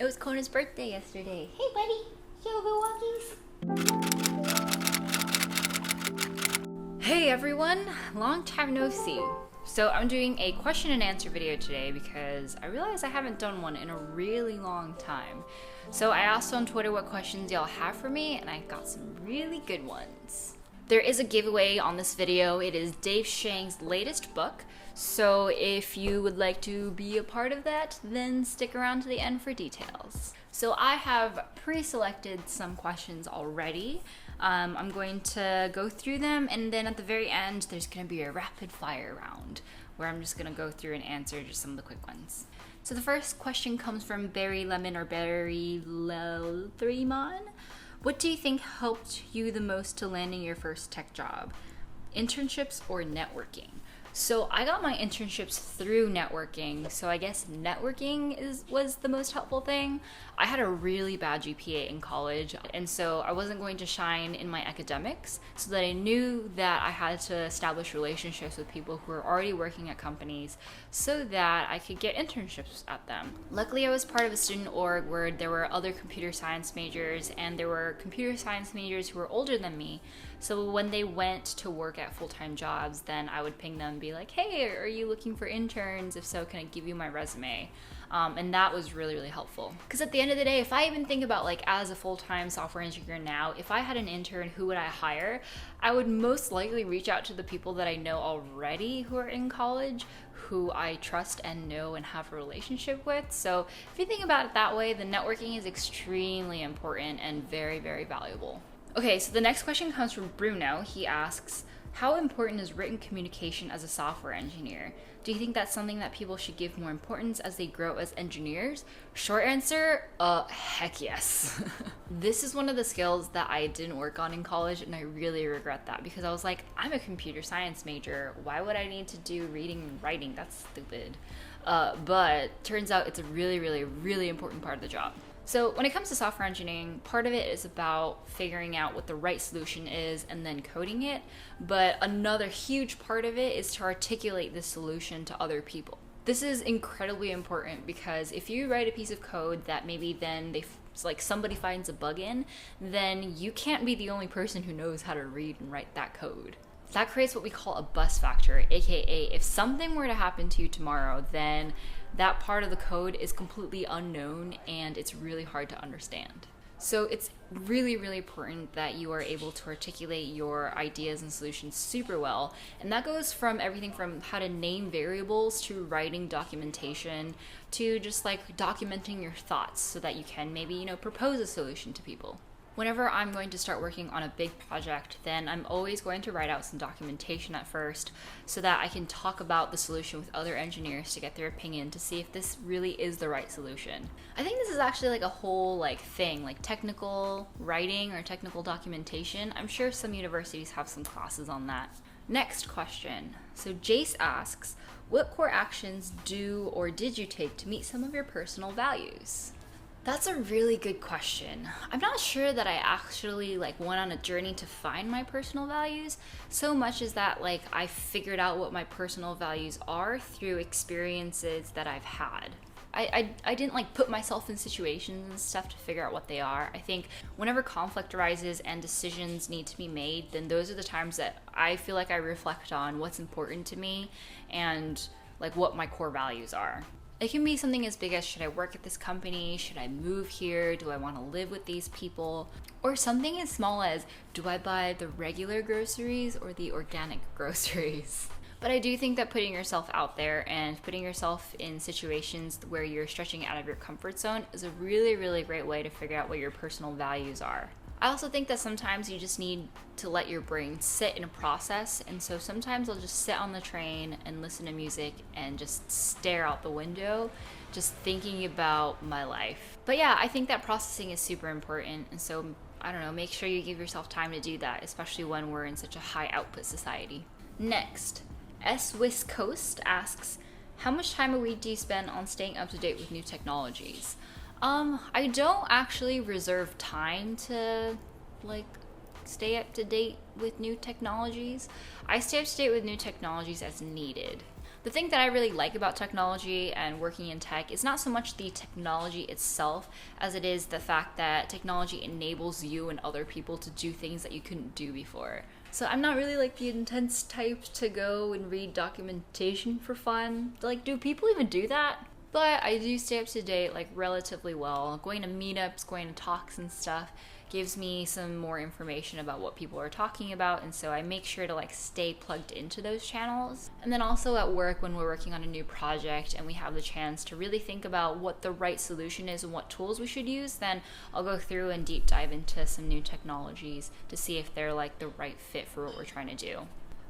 It was Kona's birthday yesterday. Hey buddy, yo, go walkies. Hey everyone, long time no see. So I'm doing a question and answer video today because I realized I haven't done one in a really long time. So I asked on Twitter what questions y'all have for me and I got some really good ones. There is a giveaway on this video. It is Dave Shang's latest book. So if you would like to be a part of that, then stick around to the end for details. So I have pre-selected some questions already. I'm going to go through them, and then at the very end, there's going to be a rapid fire round where I'm just going to go through and answer just some of the quick ones. So the first question comes from Barry Lemon or Barry Lelthriman. What do you think helped you the most to landing your first tech job? Internships or networking? So I got my internships through networking, so I guess networking was the most helpful thing. I had a really bad GPA in college, and so I wasn't going to shine in my academics, so that I knew that I had to establish relationships with people who were already working at companies so that I could get internships at them. Luckily, I was part of a student org where there were other computer science majors, and there were computer science majors who were older than me. So when they went to work at full-time jobs, then I would ping them and be like, hey, are you looking for interns? If so, can I give you my resume? And that was really, really helpful. Because at the end of the day, if I even think about like as a full-time software engineer now, if I had an intern, who would I hire? I would most likely reach out to the people that I know already who are in college, who I trust and know and have a relationship with. So if you think about it that way, the networking is extremely important and very, very valuable. Okay, so the next question comes from Bruno. He asks, how important is written communication as a software engineer? Do you think that's something that people should give more importance as they grow as engineers? Short answer, heck yes. This is one of the skills that I didn't work on in college, and I really regret that because I was like, I'm a computer science major. Why would I need to do reading and writing? That's stupid. But turns out it's a really, really, really important part of the job. So when it comes to software engineering, part of it is about figuring out what the right solution is and then coding it. But another huge part of it is to articulate the solution to other people. This is incredibly important because if you write a piece of code that maybe then somebody finds a bug in, then you can't be the only person who knows how to read and write that code. That creates what we call a bust factor, aka if something were to happen to you tomorrow, then that part of the code is completely unknown and it's really hard to understand. So it's really, really important that you are able to articulate your ideas and solutions super well. And that goes from everything from how to name variables to writing documentation to just like documenting your thoughts so that you can maybe, propose a solution to people. Whenever I'm going to start working on a big project, then I'm always going to write out some documentation at first so that I can talk about the solution with other engineers to get their opinion to see if this really is the right solution. I think this is actually like a whole thing, like technical writing or technical documentation. I'm sure some universities have some classes on that. Next question. So Jace asks, what core actions do or did you take to meet some of your personal values? That's a really good question. I'm not sure that I actually went on a journey to find my personal values so much as that I figured out what my personal values are through experiences that I've had. I didn't put myself in situations and stuff to figure out what they are. I think whenever conflict arises and decisions need to be made, then those are the times that I feel like I reflect on what's important to me and what my core values are. It can be something as big as, should I work at this company? Should I move here? Do I want to live with these people? Or something as small as, do I buy the regular groceries or the organic groceries? But I do think that putting yourself out there and putting yourself in situations where you're stretching out of your comfort zone is a really, really great way to figure out what your personal values are. I also think that sometimes you just need to let your brain sit in a process, and so sometimes I'll just sit on the train and listen to music and just stare out the window, just thinking about my life. But yeah, I think that processing is super important, and so, I don't know, make sure you give yourself time to do that, especially when we're in such a high output society. Next, West Coast asks, how much time a week do you spend on staying up to date with new technologies? I don't actually reserve time to stay up to date with new technologies. I stay up to date with new technologies as needed. The thing that I really like about technology and working in tech is not so much the technology itself as it is the fact that technology enables you and other people to do things that you couldn't do before. So I'm not really like the intense type to go and read documentation for fun. Like, do people even do that? But I do stay up to date like relatively well. Going to meetups, going to talks and stuff gives me some more information about what people are talking about, and so I make sure to like stay plugged into those channels. And then also at work, when we're working on a new project and we have the chance to really think about what the right solution is and what tools we should use, then I'll go through and deep dive into some new technologies to see if they're like the right fit for what we're trying to do.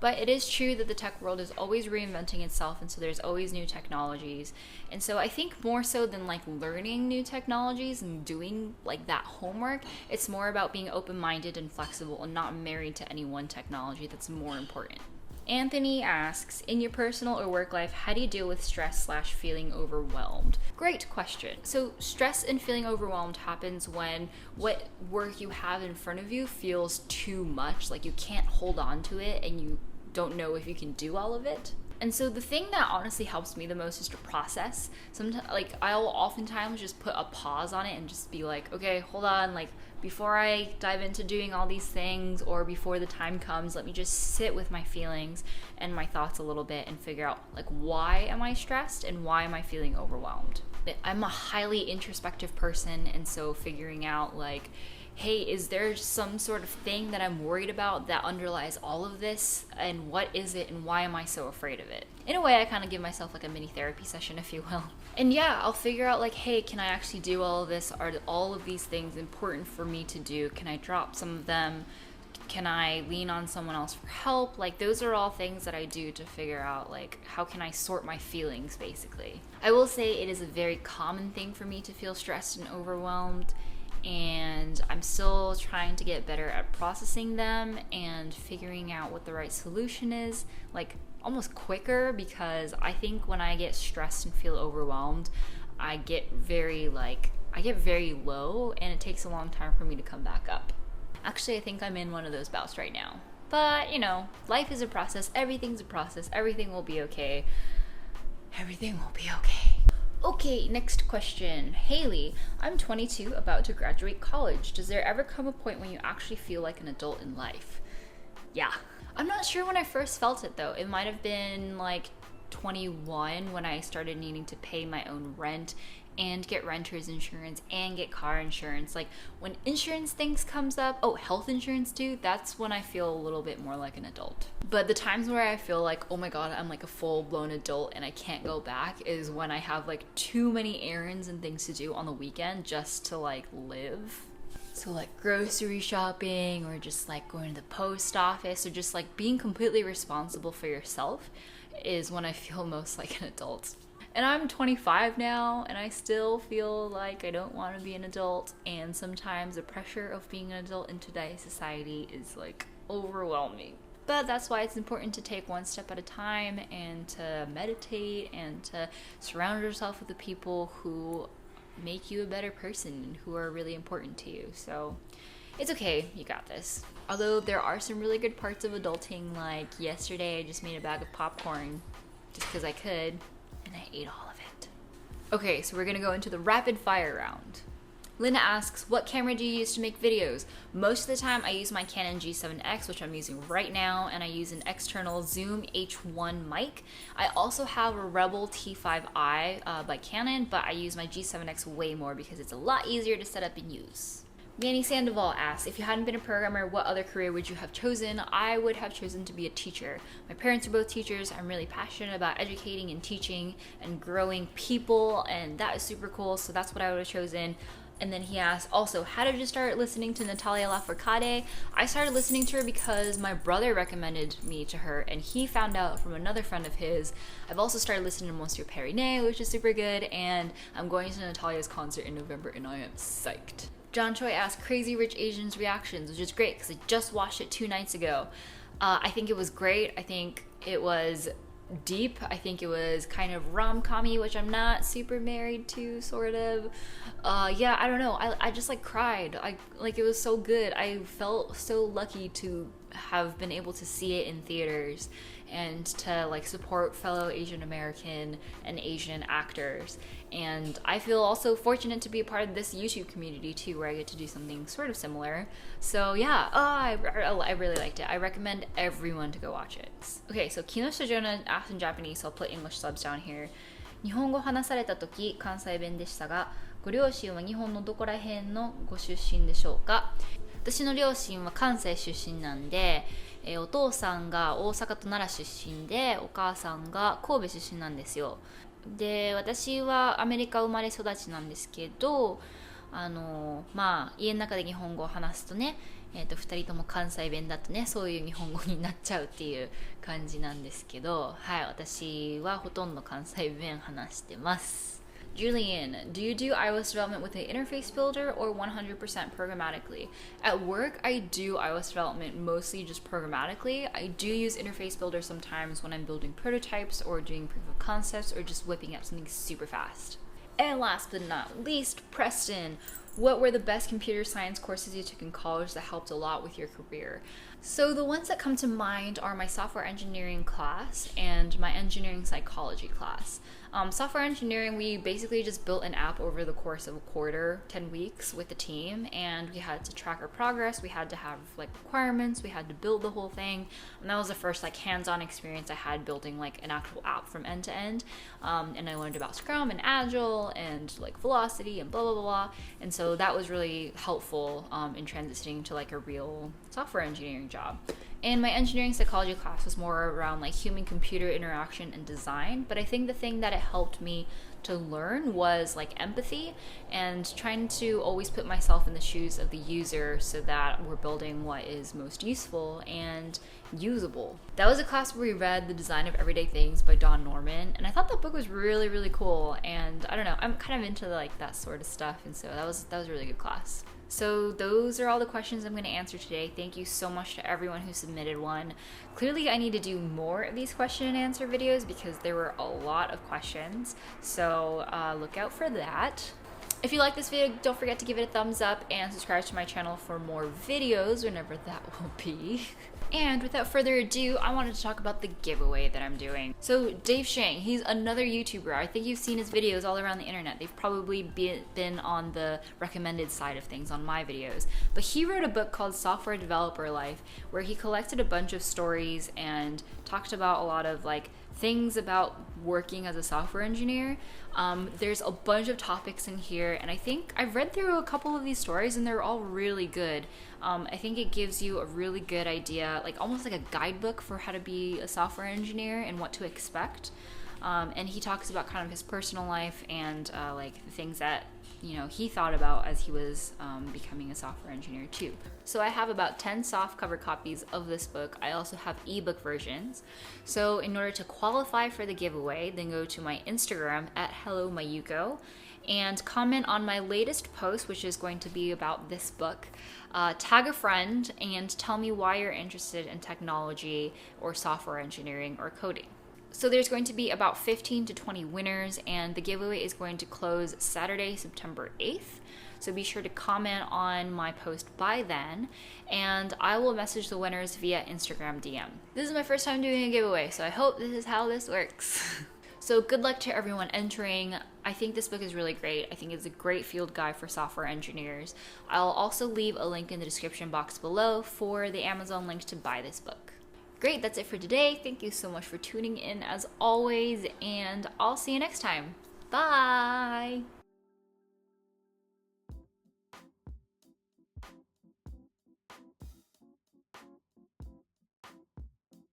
But it is true that the tech world is always reinventing itself, and so there's always new technologies. And so I think more so than like learning new technologies and doing like that homework, it's more about being open-minded and flexible and not married to any one technology. That's more important. Anthony asks, in your personal or work life, how do you deal with stress/feeling overwhelmed? Great question. So stress and feeling overwhelmed happens when what work you have in front of you feels too much, like you can't hold on to it and you don't know if you can do all of it. And so the thing that honestly helps me the most is to process. Sometimes, like, I'll oftentimes just put a pause on it and just be like, okay, hold on, like, before I dive into doing all these things or before the time comes, let me just sit with my feelings and my thoughts a little bit and figure out, like, why am I stressed and why am I feeling overwhelmed? I'm a highly introspective person, and so figuring out, like, hey, is there some sort of thing that I'm worried about that underlies all of this, and what is it and why am I so afraid of it? In a way, I kind of give myself like a mini therapy session, if you will. And yeah, I'll figure out like, hey, can I actually do all of this? Are all of these things important for me to do? Can I drop some of them? Can I lean on someone else for help? Like, those are all things that I do to figure out, like, how can I sort my feelings, basically. I will say it is a very common thing for me to feel stressed and overwhelmed, and I'm still trying to get better at processing them and figuring out what the right solution is, like, almost quicker, because I think when I get stressed and feel overwhelmed, I get very low, and it takes a long time for me to come back up. Actually, I think I'm in one of those bouts right now. But, you know, life is a process. Everything's a process. Everything will be okay. Everything will be okay. Okay, next question. Haley, I'm 22, about to graduate college. Does there ever come a point when you actually feel like an adult in life? Yeah. I'm not sure when I first felt it, though. It might have been like 21 when I started needing to pay my own rent and get renter's insurance and get car insurance. Like, when insurance things comes up, health insurance too, that's when I feel a little bit more like an adult. But the times where I feel like, oh my god, I'm like a full-blown adult and I can't go back, is when I have like too many errands and things to do on the weekend just to like live. So like grocery shopping, or just like going to the post office, or just like being completely responsible for yourself is when I feel most like an adult. And I'm 25 now, and I still feel like I don't want to be an adult, and sometimes the pressure of being an adult in today's society is like overwhelming. But that's why it's important to take one step at a time, and to meditate, and to surround yourself with the people who make you a better person and who are really important to you. So it's okay, you got this. Although there are some really good parts of adulting, like yesterday I just made a bag of popcorn just because I could, and I ate all of it. Okay, so we're gonna go into the rapid fire round. Linda asks, what camera do you use to make videos? Most of the time I use my Canon G7X, which I'm using right now, and I use an external Zoom H1 mic. I also have a Rebel T5i by Canon, but I use my G7X way more because it's a lot easier to set up and use. Manny Sandoval asks, if you hadn't been a programmer, what other career would you have chosen? I would have chosen to be a teacher. My parents are both teachers. I'm really passionate about educating and teaching and growing people, and that is super cool, so that's what I would have chosen. And then he asked, also, how did you start listening to Natalia Lafourcade? I started listening to her because my brother recommended me to her, and he found out from another friend of his. I've also started listening to Monsieur Perinet, which is super good, and I'm going to Natalia's concert in November, and I am psyched. John Choi asked Crazy Rich Asians reactions, which is great because I just watched it 2 nights ago. I think it was great. I think it was deep. I think it was kind of rom-com-y, which I'm not super married to, sort of. Yeah, I don't know. I just like cried. It was so good. I felt so lucky to have been able to see it in theaters, and to like support fellow Asian American and Asian actors. And I feel also fortunate to be a part of this YouTube community too, where I get to do something sort of similar. So yeah, I really liked it. I recommend everyone to go watch it. Okay, so Kinoshita Jonah asked in Japanese, so I'll put English subs down here. 日本語話された時関西弁でしたが、ご両親は日本のどこら辺のご出身でしょうか？私の両親は関西出身なんで、お父さんが大阪と奈良出身で、お母さんが神戸出身なんですよ。で、私はアメリカ生まれ育ちなんですけど、家の中で日本語を話すとね、2人とも関西弁だとね、そういう日本語になっちゃうっていう感じなんですけど、はい、私はほとんど関西弁話してます。Julian, do you do iOS development with an interface builder or 100% programmatically? At work, I do iOS development mostly just programmatically. I do use interface builder sometimes when I'm building prototypes or doing proof of concepts or just whipping up something super fast. And last but not least, Preston. What were the best computer science courses you took in college that helped a lot with your career? So the ones that come to mind are my software engineering class and my engineering psychology class. Software engineering, we basically just built an app over the course of a quarter, 10 weeks with the team, and we had to track our progress. We had to have like requirements. We had to build the whole thing, and that was the first like hands-on experience I had building like an actual app from end to end. And I learned about Scrum and Agile and like velocity and blah blah blah blah. And so that was really helpful in transitioning to like a real software engineering job. And my engineering psychology class was more around like human computer interaction and design, but I think the thing that it helped me to learn was like empathy and trying to always put myself in the shoes of the user so that we're building what is most useful and usable. That was a class where we read The Design of Everyday Things by Don Norman, and I thought that book was really, really cool. And I don't know, I'm kind of into like that sort of stuff, and so that was a really good class. So those are all the questions I'm going to answer today. Thank you so much to everyone who submitted one. Clearly I need to do more of these question and answer videos because there were a lot of questions. So look out for that. If you like this video, don't forget to give it a thumbs up and subscribe to my channel for more videos whenever that will be. And without further ado, I wanted to talk about the giveaway that I'm doing. So Dave Shang, he's another YouTuber. I think you've seen his videos all around the internet. They've probably been on the recommended side of things on my videos. But he wrote a book called Software Developer Life, where he collected a bunch of stories and talked about a lot of like things about working as a software engineer. There's a bunch of topics in here, and I think I've read through a couple of these stories and they're all really good. I think it gives you a really good idea, like almost like a guidebook for how to be a software engineer and what to expect. And he talks about kind of his personal life and like the things that he thought about as he was becoming a software engineer too. So I have about 10 soft cover copies of this book. I also have ebook versions. So in order to qualify for the giveaway, then go to my Instagram at helloMayuko and comment on my latest post, which is going to be about this book. Tag a friend and tell me why you're interested in technology or software engineering or coding. So there's going to be about 15 to 20 winners, and the giveaway is going to close Saturday, September 8th. So be sure to comment on my post by then, and I will message the winners via Instagram DM. This is my first time doing a giveaway, so I hope this is how this works. So good luck to everyone entering. I think this book is really great. I think it's a great field guide for software engineers. I'll also leave a link in the description box below for the Amazon link to buy this book. Great, that's it for today. Thank you so much for tuning in as always, and I'll see you next time. Bye!